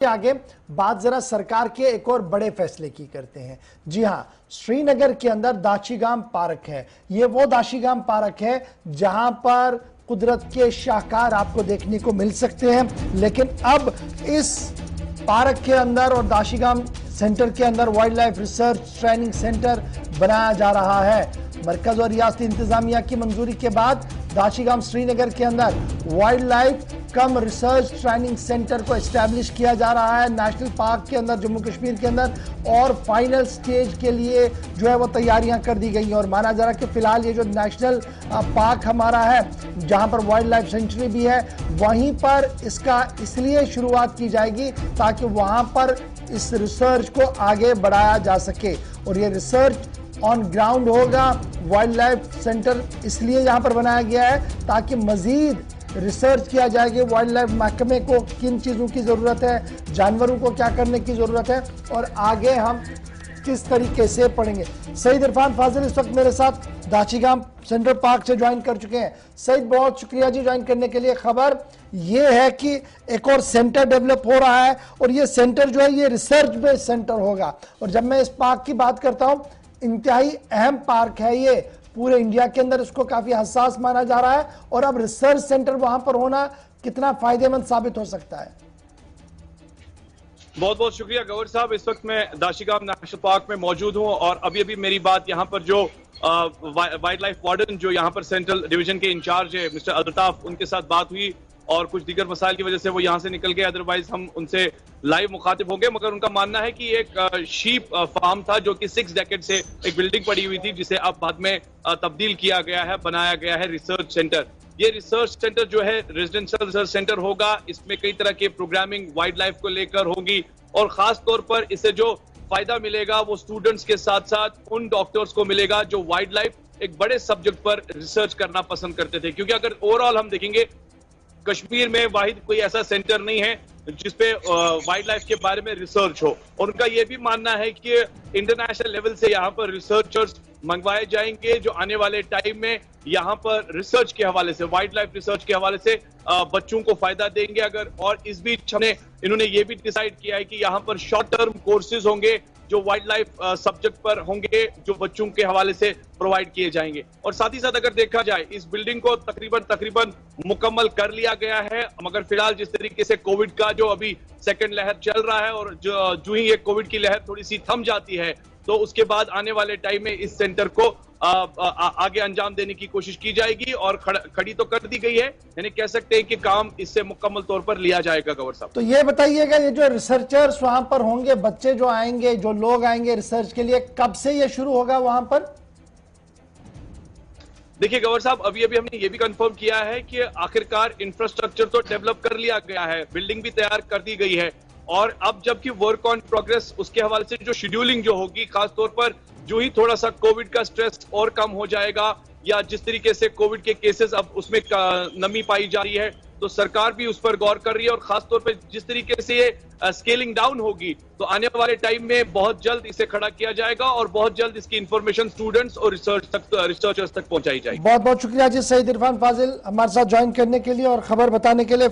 आगे बात जरा सरकार के एक और बड़े फैसले की करते हैं। जी हां, श्रीनगर के अंदर दाशीगाम पार्क है। ये वो दाशीगाम पार्क है जहां पर कुदरत के शाहकार आपको देखने को मिल सकते हैं, लेकिन अब इस पार्क के अंदर और दाशीगाम सेंटर के अंदर wild life research training centre बनाया जा रहा है। मरकज और रियासती इंतजामिया की मंजूरी के बाद दाशीगाम श्रीनगर के अंदर वाइल्ड लाइफ कम रिसर्च ट्रेनिंग सेंटर को एस्टैब्लिश किया जा रहा है नेशनल पार्क के अंदर, जम्मू कश्मीर के अंदर, और फाइनल स्टेज के लिए जो है वो तैयारियां कर दी गई हैं। और माना जा रहा है कि फिलहाल ये जो नेशनल पार्क हमारा है, जहां पर वाइल्ड लाइफ सेंचुरी भी है, वहीं पर इसका इसलिए शुरुआत की जाएगी ताकि वहां पर इस रिसर्च को आगे बढ़ाया जा सके। और ये रिसर्च ऑन ग्राउंड होगा। वाइल्ड लाइफ सेंटर इसलिए यहां पर बनाया गया है ताकि मजीद रिसर्च किया जाएगा वाइल्ड लाइफ महकमे को किन चीज़ों की ज़रूरत है, जानवरों को क्या करने की ज़रूरत है, और आगे हम किस तरीके से पढ़ेंगे। सईद इरफान फाजिल इस वक्त मेरे साथ दाशीगाम सेंट्रल पार्क से ज्वाइन कर चुके हैं। सईद, बहुत शुक्रिया जी ज्वाइन करने के लिए। खबर ये है कि एक और सेंटर डेवलप हो रहा है और ये सेंटर जो है ये रिसर्च बेस्ड सेंटर होगा। और जब मैं इस पार्क की बात करता हूँ, इंतहाई अहम पार्क है ये पूरे इंडिया के अंदर, इसको काफी हसास माना जा रहा है। और अब रिसर्च सेंटर वहां पर होना कितना फायदेमंद साबित हो सकता है? बहुत बहुत शुक्रिया गौर साहब। इस वक्त मैं दाशीगाम नेशनल पार्क में मौजूद हूं और अभी अभी मेरी बात यहां पर जो वाइल्ड लाइफ वार्डन जो यहां पर सेंट्रल डिवीजन के इंचार्ज है मिस्टर अल्ताफ, उनके साथ बात हुई और कुछ दीगर मसाइल की वजह से वो यहां से निकल गए, अदरवाइज हम उनसे लाइव मुखातिब होंगे। मगर उनका मानना है कि एक शीप फार्म था जो कि 6 डेकेड से एक बिल्डिंग पड़ी हुई थी, जिसे अब बाद में तब्दील किया गया है, बनाया गया है रिसर्च सेंटर। ये रिसर्च सेंटर जो है रेजिडेंशियल रिसर्च सेंटर होगा। इसमें कई तरह के प्रोग्रामिंग वाइल्ड लाइफ को लेकर होगी और खास तौर पर इससे जो फायदा मिलेगा वो स्टूडेंट्स के साथ साथ उन डॉक्टर्स को मिलेगा जो वाइल्ड लाइफ एक बड़े सब्जेक्ट पर रिसर्च करना पसंद करते थे। क्योंकि अगर ओवरऑल हम देखेंगे, कश्मीर में वाहिद कोई ऐसा सेंटर नहीं है जिसपे वाइल्ड लाइफ के बारे में रिसर्च हो। और उनका यह भी मानना है कि इंटरनेशनल लेवल से यहाँ पर रिसर्चर्स मंगवाए जाएंगे जो आने वाले टाइम में यहाँ पर रिसर्च के हवाले से, वाइल्ड लाइफ रिसर्च के हवाले से बच्चों को फायदा देंगे। अगर और इस बीच इन्होंने ये भी डिसाइड किया है कि यहाँ पर शॉर्ट टर्म कोर्सेज होंगे जो वाइल्ड लाइफ सब्जेक्ट पर होंगे, जो बच्चों के हवाले से प्रोवाइड किए जाएंगे। और साथ ही साथ अगर देखा जाए, इस बिल्डिंग को तकरीबन मुकम्मल कर लिया गया है। मगर फिलहाल जिस तरीके से कोविड का जो अभी सेकंड लहर चल रहा है और जो ही ये कोविड की लहर थोड़ी सी थम जाती है, तो उसके बाद आने वाले टाइम में इस सेंटर को आगे अंजाम देने की कोशिश की जाएगी। और खड़ी तो कर दी गई है, यानी कह सकते हैं कि काम इससे मुकम्मल तौर पर लिया जाएगा। गौर साहब, तो ये बताइएगा, ये जो रिसर्चर्स वहां पर होंगे, बच्चे जो आएंगे, जो लोग आएंगे रिसर्च के लिए, कब से ये शुरू होगा वहां पर? देखिए गौर साहब, अभी हमने ये भी कंफर्म किया है कि आखिरकार इंफ्रास्ट्रक्चर तो डेवलप कर लिया गया है, बिल्डिंग भी तैयार कर दी गई है। और अब जबकि वर्क ऑन प्रोग्रेस, उसके हवाले से जो शेड्यूलिंग जो होगी, खासतौर पर जो ही थोड़ा सा कोविड का स्ट्रेस और कम हो जाएगा या जिस तरीके से कोविड के केसेस अब उसमें नमी पाई जा रही है, तो सरकार भी उस पर गौर कर रही है। और खासतौर पर जिस तरीके से ये स्केलिंग डाउन होगी, तो आने वाले टाइम में बहुत जल्द इसे खड़ा किया जाएगा और बहुत जल्द इसकी इंफॉर्मेशन स्टूडेंट्स और रिसर्चर्स तक पहुंचाई जाएगी। बहुत बहुत शुक्रिया जी सईद इरफान फाजिल हमारे साथ ज्वाइन करने के लिए और खबर बताने के लिए।